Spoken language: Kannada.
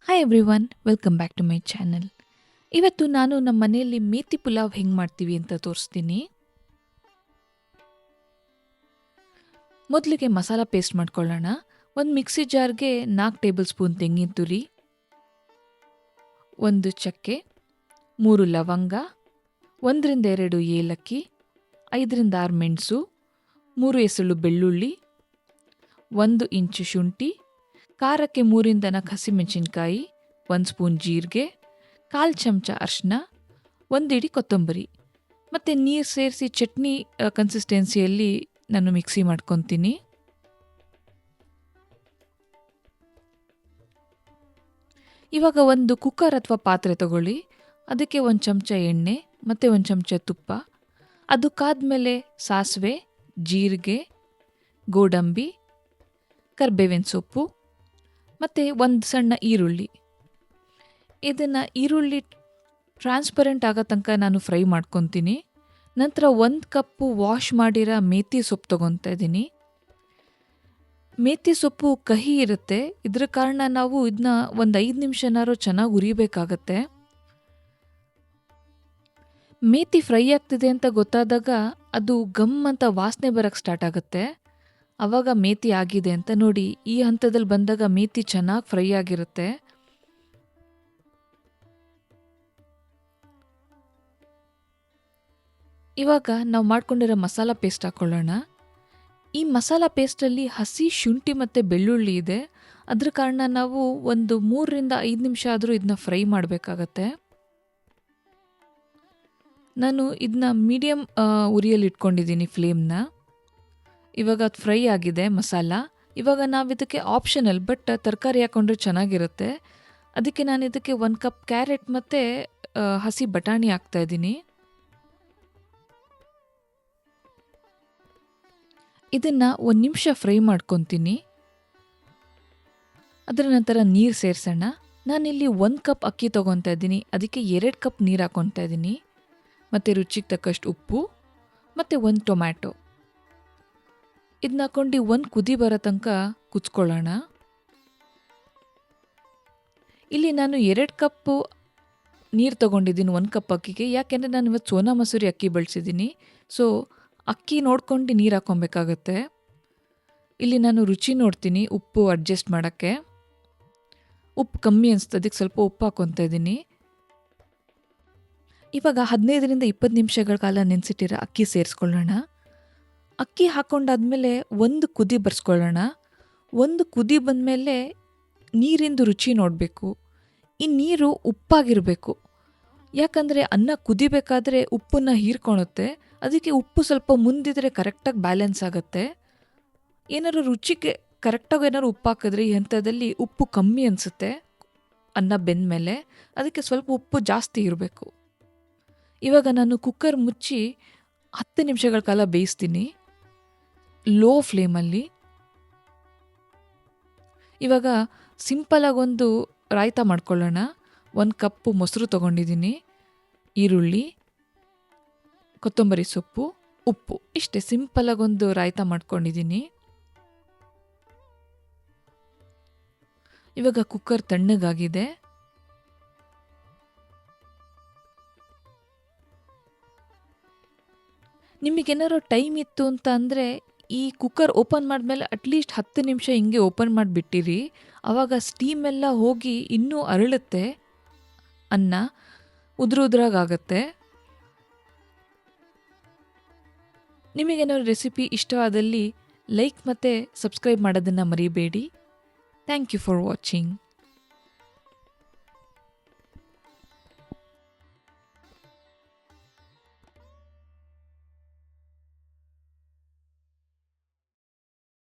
Hi everyone, welcome back to my channel. ಇವತ್ತು ನಾನು ನಮ್ಮ ಮನೆಯಲ್ಲಿ ಮೇಥಿ ಪುಲಾವ್ ಹೆಂಗೆ ಮಾಡ್ತೀವಿ ಅಂತ ತೋರಿಸ್ತೀನಿ. ಮೊದಲಿಗೆ ಮಸಾಲ ಪೇಸ್ಟ್ ಮಾಡ್ಕೊಳ್ಳೋಣ. ಒಂದು ಮಿಕ್ಸಿ ಜಾರ್ಗೆ 4 ಟೇಬಲ್ ಸ್ಪೂನ್ ತೆಂಗಿನ ತುರಿ, 1 ಚಕ್ಕೆ, 3 ಲವಂಗ, 1-2 ಏಲಕ್ಕಿ, 5-6 ಮೆಣಸು, 3 ಎಸಳು ಬೆಳ್ಳುಳ್ಳಿ, 1 ಇಂಚು ಶುಂಠಿ, ಖಾರಕ್ಕೆ 3-4 ಹಸಿಮೆಣಸಿನ್ಕಾಯಿ, 1 ಸ್ಪೂನ್ ಜೀರಿಗೆ, 1/4 ಚಮಚ ಅರಿಶಿನ, 1 ಹಿಡಿ ಕೊತ್ತಂಬರಿ ಮತ್ತು ನೀರು ಸೇರಿಸಿ ಚಟ್ನಿ ಕನ್ಸಿಸ್ಟೆನ್ಸಿಯಲ್ಲಿ ನಾನು ಮಿಕ್ಸಿ ಮಾಡ್ಕೊತೀನಿ. ಇವಾಗ ಒಂದು ಕುಕ್ಕರ್ ಅಥವಾ ಪಾತ್ರೆ ತಗೊಳ್ಳಿ. ಅದಕ್ಕೆ 1 ಚಮಚ ಎಣ್ಣೆ ಮತ್ತು 1 ಚಮಚ ತುಪ್ಪ. ಅದು ಕಾದ್ಮೇಲೆ ಸಾಸಿವೆ, ಜೀರಿಗೆ, ಗೋಡಂಬಿ, ಕರಿಬೇವಿನ ಸೊಪ್ಪು ಮತ್ತು 1 ಸಣ್ಣ ಈರುಳ್ಳಿ. ಇದನ್ನು ಈರುಳ್ಳಿ ಟ್ರಾನ್ಸ್ಪರೆಂಟ್ ಆಗೋ ತನಕ ನಾನು ಫ್ರೈ ಮಾಡ್ಕೊತೀನಿ. ನಂತರ 1 ಕಪ್ಪು ವಾಶ್ ಮಾಡಿರೋ ಮೇಥಿ ಸೊಪ್ಪು ತೊಗೊತಾ ಇದ್ದೀನಿ. ಮೇಥಿ ಸೊಪ್ಪು ಕಹಿ ಇರುತ್ತೆ, ಇದರ ಕಾರಣ ನಾವು ಇದನ್ನ ಒಂದು 5 ನಿಮಿಷನಾರು ಚೆನ್ನಾಗಿ ಹುರಿಬೇಕಾಗತ್ತೆ. ಮೇಥಿ ಫ್ರೈ ಆಗ್ತಿದೆ ಅಂತ ಗೊತ್ತಾದಾಗ ಅದು ಗಮ್ ಅಂತ ವಾಸನೆ ಬರೋಕ್ಕೆ ಸ್ಟಾರ್ಟ್ ಆಗುತ್ತೆ. ಆವಾಗ ಮೇಥಿ ಆಗಿದೆ ಅಂತ ನೋಡಿ. ಈ ಹಂತದಲ್ಲಿ ಬಂದಾಗ ಮೇಥಿ ಚೆನ್ನಾಗಿ ಫ್ರೈ ಆಗಿರುತ್ತೆ. ಇವಾಗ ನಾವು ಮಾಡ್ಕೊಂಡಿರೋ ಮಸಾಲ ಪೇಸ್ಟ್ ಹಾಕ್ಕೊಳ್ಳೋಣ. ಈ ಮಸಾಲ ಪೇಸ್ಟಲ್ಲಿ ಹಸಿ ಶುಂಠಿ ಮತ್ತು ಬೆಳ್ಳುಳ್ಳಿ ಇದೆ. ಅದ್ರ ಕಾರಣ ನಾವು ಒಂದು 3-5 ನಿಮಿಷ ಆದರೂ ಇದನ್ನ ಫ್ರೈ ಮಾಡಬೇಕಾಗತ್ತೆ. ನಾನು ಇದನ್ನ ಮೀಡಿಯಮ್ ಉರಿಯಲ್ಲಿ ಇಟ್ಕೊಂಡಿದ್ದೀನಿ ಫ್ಲೇಮ್ನ. ಇವಾಗ ಅದು ಫ್ರೈ ಆಗಿದೆ ಮಸಾಲ. ಇವಾಗ ನಾವು ಇದಕ್ಕೆ ಆಪ್ಷನಲ್, ಬಟ್ ತರಕಾರಿ ಹಾಕ್ಕೊಂಡ್ರೆ ಚೆನ್ನಾಗಿರುತ್ತೆ. ಅದಕ್ಕೆ ನಾನು ಇದಕ್ಕೆ 1 ಕಪ್ ಕ್ಯಾರೆಟ್ ಮತ್ತು ಹಸಿ ಬಟಾಣಿ ಹಾಕ್ತಾಯಿದ್ದೀನಿ. ಇದನ್ನು 1 ನಿಮಿಷ ಫ್ರೈ ಮಾಡ್ಕೊತೀನಿ. ಅದರ ನಂತರ ನೀರು ಸೇರಿಸೋಣ. ನಾನಿಲ್ಲಿ 1 ಕಪ್ ಅಕ್ಕಿ ತೊಗೊತಾ ಇದ್ದೀನಿ. ಅದಕ್ಕೆ 2 ಕಪ್ ನೀರು ಹಾಕ್ಕೊತಾ ಇದ್ದೀನಿ. ಮತ್ತು ರುಚಿಗೆ ತಕ್ಕಷ್ಟು ಉಪ್ಪು ಮತ್ತು 1 ಟೊಮ್ಯಾಟೊ. ಇದನ್ನ ಹಾಕ್ಕೊಂಡು 1 ಕುದಿ ಬರೋ ತನಕ ಕುಚ್ಕೊಳ್ಳೋಣ. ಇಲ್ಲಿ ನಾನು 2 ಕಪ್ಪು ನೀರು ತೊಗೊಂಡಿದ್ದೀನಿ 1 ಕಪ್ ಅಕ್ಕಿಗೆ. ಯಾಕೆಂದರೆ ನಾನು ಇವತ್ತು ಸೋನಾ ಮಸೂರಿ ಅಕ್ಕಿ ಬಳಸಿದ್ದೀನಿ. ಸೊ ಅಕ್ಕಿ ನೋಡ್ಕೊಂಡು ನೀರು ಹಾಕ್ಕೊಬೇಕಾಗತ್ತೆ. ಇಲ್ಲಿ ನಾನು ರುಚಿ ನೋಡ್ತೀನಿ, ಉಪ್ಪು ಅಡ್ಜಸ್ಟ್ ಮಾಡೋಕ್ಕೆ. ಉಪ್ಪು ಕಮ್ಮಿ ಅನಿಸ್ತು, ಅದಕ್ಕೆ ಸ್ವಲ್ಪ ಉಪ್ಪು ಹಾಕ್ಕೊತಾ ಇದ್ದೀನಿ. ಇವಾಗ 15-20 ನಿಮಿಷಗಳ ಕಾಲ ನೆನೆಸಿಟ್ಟಿರೋ ಅಕ್ಕಿ ಸೇರಿಸ್ಕೊಳ್ಳೋಣ. ಅಕ್ಕಿ ಹಾಕ್ಕೊಂಡಾದ್ಮೇಲೆ 1 ಕುದಿ ಬರ್ಸ್ಕೊಳ್ಳೋಣ. 1 ಕುದಿ ಬಂದಮೇಲೆ ನೀರಿಂದು ರುಚಿ ನೋಡಬೇಕು. ಈ ನೀರು ಉಪ್ಪಾಗಿರಬೇಕು. ಯಾಕಂದರೆ ಅನ್ನ ಕುದಿಬೇಕಾದ್ರೆ ಉಪ್ಪನ್ನು ಹೀರ್ಕೊಳುತ್ತೆ. ಅದಕ್ಕೆ ಉಪ್ಪು ಸ್ವಲ್ಪ ಮುಂದಿದ್ರೆ ಕರೆಕ್ಟಾಗಿ ಬ್ಯಾಲೆನ್ಸ್ ಆಗುತ್ತೆ. ಏನಾದ್ರು ರುಚಿಗೆ ಕರೆಕ್ಟಾಗಿ ಏನಾದ್ರು ಉಪ್ಪು ಹಾಕಿದ್ರೆ ಈ ಹಂತದಲ್ಲಿ ಉಪ್ಪು ಕಮ್ಮಿ ಅನಿಸುತ್ತೆ ಅನ್ನ ಬೆಂದಮೇಲೆ. ಅದಕ್ಕೆ ಸ್ವಲ್ಪ ಉಪ್ಪು ಜಾಸ್ತಿ ಇರಬೇಕು. ಇವಾಗ ನಾನು ಕುಕ್ಕರ್ ಮುಚ್ಚಿ 10 ನಿಮಿಷಗಳ ಕಾಲ ಬೇಯಿಸ್ತೀನಿ ಲೋ ಫ್ಲೇಮಲ್ಲಿ. ಇವಾಗ ಸಿಂಪಲಾಗಿ ಒಂದು ರಾಯ್ತ ಮಾಡ್ಕೊಳ್ಳೋಣ. 1 ಕಪ್ಪು ಮೊಸರು ತೊಗೊಂಡಿದ್ದೀನಿ, ಈರುಳ್ಳಿ, ಕೊತ್ತಂಬರಿ ಸೊಪ್ಪು, ಉಪ್ಪು, ಇಷ್ಟೇ ಸಿಂಪಲಾಗಿ ಒಂದು ರಾಯ್ತ ಮಾಡ್ಕೊಂಡಿದ್ದೀನಿ. ಇವಾಗ ಕುಕ್ಕರ್ ತಣ್ಣಗಾಗಿದೆ. ನಿಮಗೇನಾದ್ರು ಟೈಮ್ ಇತ್ತು ಅಂತ ಅಂದರೆ ಈ ಕುಕ್ಕರ್ ಓಪನ್ ಮಾಡಿದ್ಮೇಲೆ ಅಟ್ಲೀಸ್ಟ್ 10 ನಿಮಿಷ ಹಿಂಗೆ ಓಪನ್ ಮಾಡಿಬಿಟ್ಟಿರಿ. ಆವಾಗ ಸ್ಟೀಮ್ ಎಲ್ಲ ಹೋಗಿ ಇನ್ನೂ ಅರಳುತ್ತೆ, ಅನ್ನ ಉದುರಾಗತ್ತೆ. ನಿಮಗೇನಾದ್ರು ರೆಸಿಪಿ ಇಷ್ಟವಾದಲ್ಲಿ ಲೈಕ್ ಮತ್ತು ಸಬ್ಸ್ಕ್ರೈಬ್ ಮಾಡೋದನ್ನು ಮರಿಬೇಡಿ. Thank you for watching.